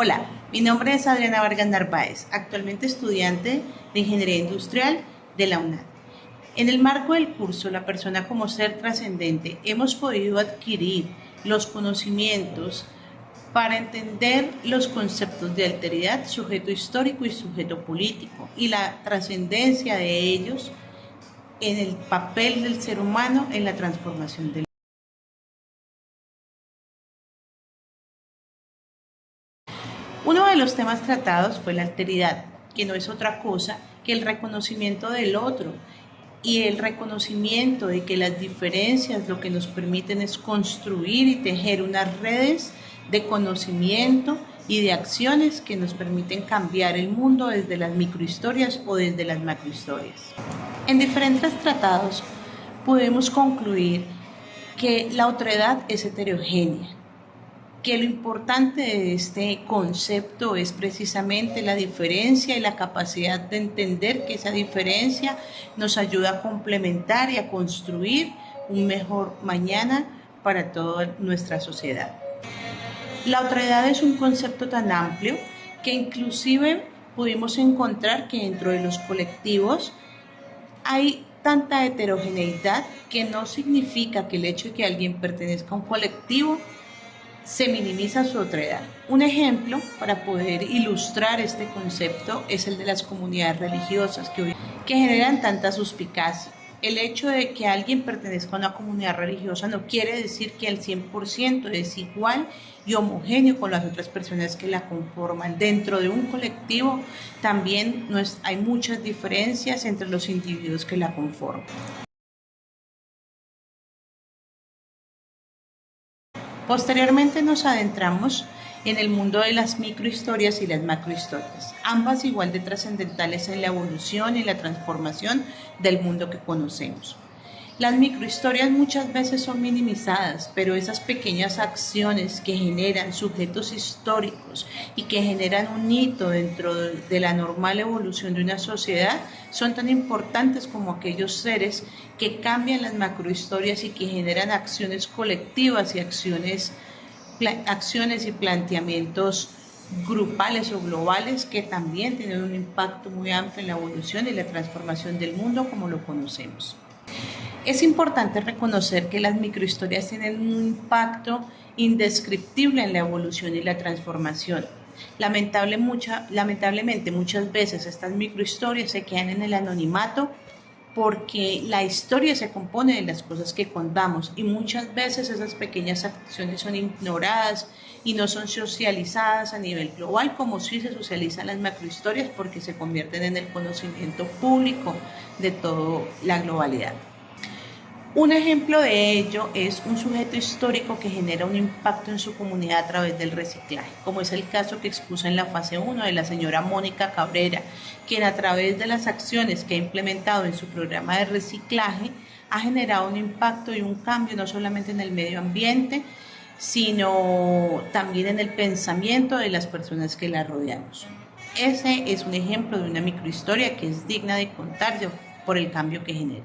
Hola, mi nombre es Adriana Vargas Narváez, actualmente estudiante de Ingeniería Industrial de la UNAD. En el marco del curso La persona como ser trascendente, hemos podido adquirir los conocimientos para entender los conceptos de alteridad, sujeto histórico y sujeto político, y la trascendencia de ellos en el papel del ser humano en la transformación del mundo. Uno de los temas tratados fue la alteridad, que no es otra cosa que el reconocimiento del otro y el reconocimiento de que las diferencias lo que nos permiten es construir y tejer unas redes de conocimiento y de acciones que nos permiten cambiar el mundo desde las microhistorias o desde las macrohistorias. En diferentes tratados podemos concluir que la otredad es heterogénea, que lo importante de este concepto es precisamente la diferencia y la capacidad de entender que esa diferencia nos ayuda a complementar y a construir un mejor mañana para toda nuestra sociedad. La otredad es un concepto tan amplio que inclusive pudimos encontrar que dentro de los colectivos hay tanta heterogeneidad que no significa que el hecho de que alguien pertenezca a un colectivo se minimiza su otredad. Un ejemplo para poder ilustrar este concepto es el de las comunidades religiosas que generan tanta suspicacia. El hecho de que alguien pertenezca a una comunidad religiosa no quiere decir que al 100% es igual y homogéneo con las otras personas que la conforman. Dentro de un colectivo también hay muchas diferencias entre los individuos que la conforman. Posteriormente nos adentramos en el mundo de las microhistorias y las macrohistorias, ambas igual de trascendentales en la evolución y la transformación del mundo que conocemos. Las microhistorias muchas veces son minimizadas, pero esas pequeñas acciones que generan sujetos históricos y que generan un hito dentro de la normal evolución de una sociedad son tan importantes como aquellos seres que cambian las macrohistorias y que generan acciones colectivas y acciones y planteamientos grupales o globales que también tienen un impacto muy amplio en la evolución y la transformación del mundo como lo conocemos. Es importante reconocer que las microhistorias tienen un impacto indescriptible en la evolución y la transformación. Lamentablemente muchas veces estas microhistorias se quedan en el anonimato porque la historia se compone de las cosas que contamos y muchas veces esas pequeñas acciones son ignoradas y no son socializadas a nivel global como sí se socializan las macrohistorias porque se convierten en el conocimiento público de toda la globalidad. Un ejemplo de ello es un sujeto histórico que genera un impacto en su comunidad a través del reciclaje, como es el caso que expuso en la fase 1 de la señora Mónica Cabrera, quien a través de las acciones que ha implementado en su programa de reciclaje ha generado un impacto y un cambio no solamente en el medio ambiente, sino también en el pensamiento de las personas que la rodeamos. Ese es un ejemplo de una microhistoria que es digna de contar por el cambio que genera.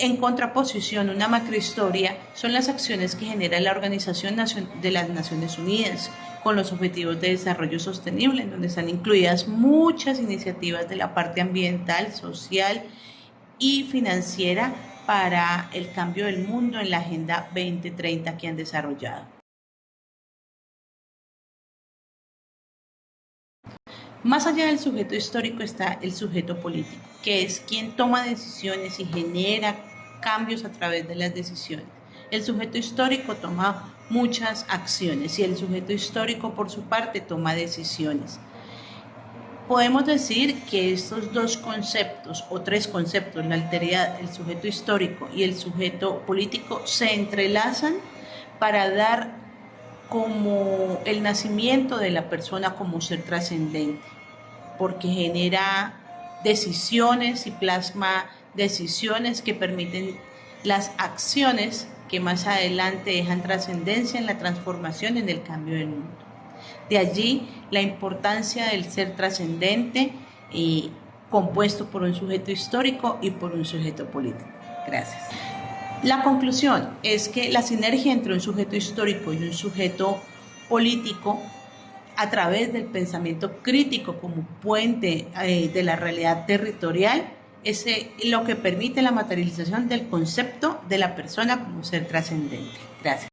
En contraposición, una macrohistoria son las acciones que genera la Organización de las Naciones Unidas con los Objetivos de Desarrollo Sostenible, en donde están incluidas muchas iniciativas de la parte ambiental, social y financiera para el cambio del mundo en la Agenda 2030 que han desarrollado. Más allá del sujeto histórico está el sujeto político, que es quien toma decisiones y genera cambios a través de las decisiones. El sujeto histórico toma muchas acciones y el sujeto histórico por su parte toma decisiones. Podemos decir que estos dos conceptos o tres conceptos, la alteridad, el sujeto histórico y el sujeto político, se entrelazan para dar como el nacimiento de la persona como ser trascendente, porque genera decisiones y plasma decisiones que permiten las acciones que más adelante dejan trascendencia en la transformación, en el cambio del mundo. De allí la importancia del ser trascendente y compuesto por un sujeto histórico y por un sujeto político. Gracias. La conclusión es que la sinergia entre un sujeto histórico y un sujeto político a través del pensamiento crítico como puente de la realidad territorial, es lo que permite la materialización del concepto de la persona como ser trascendente. Gracias.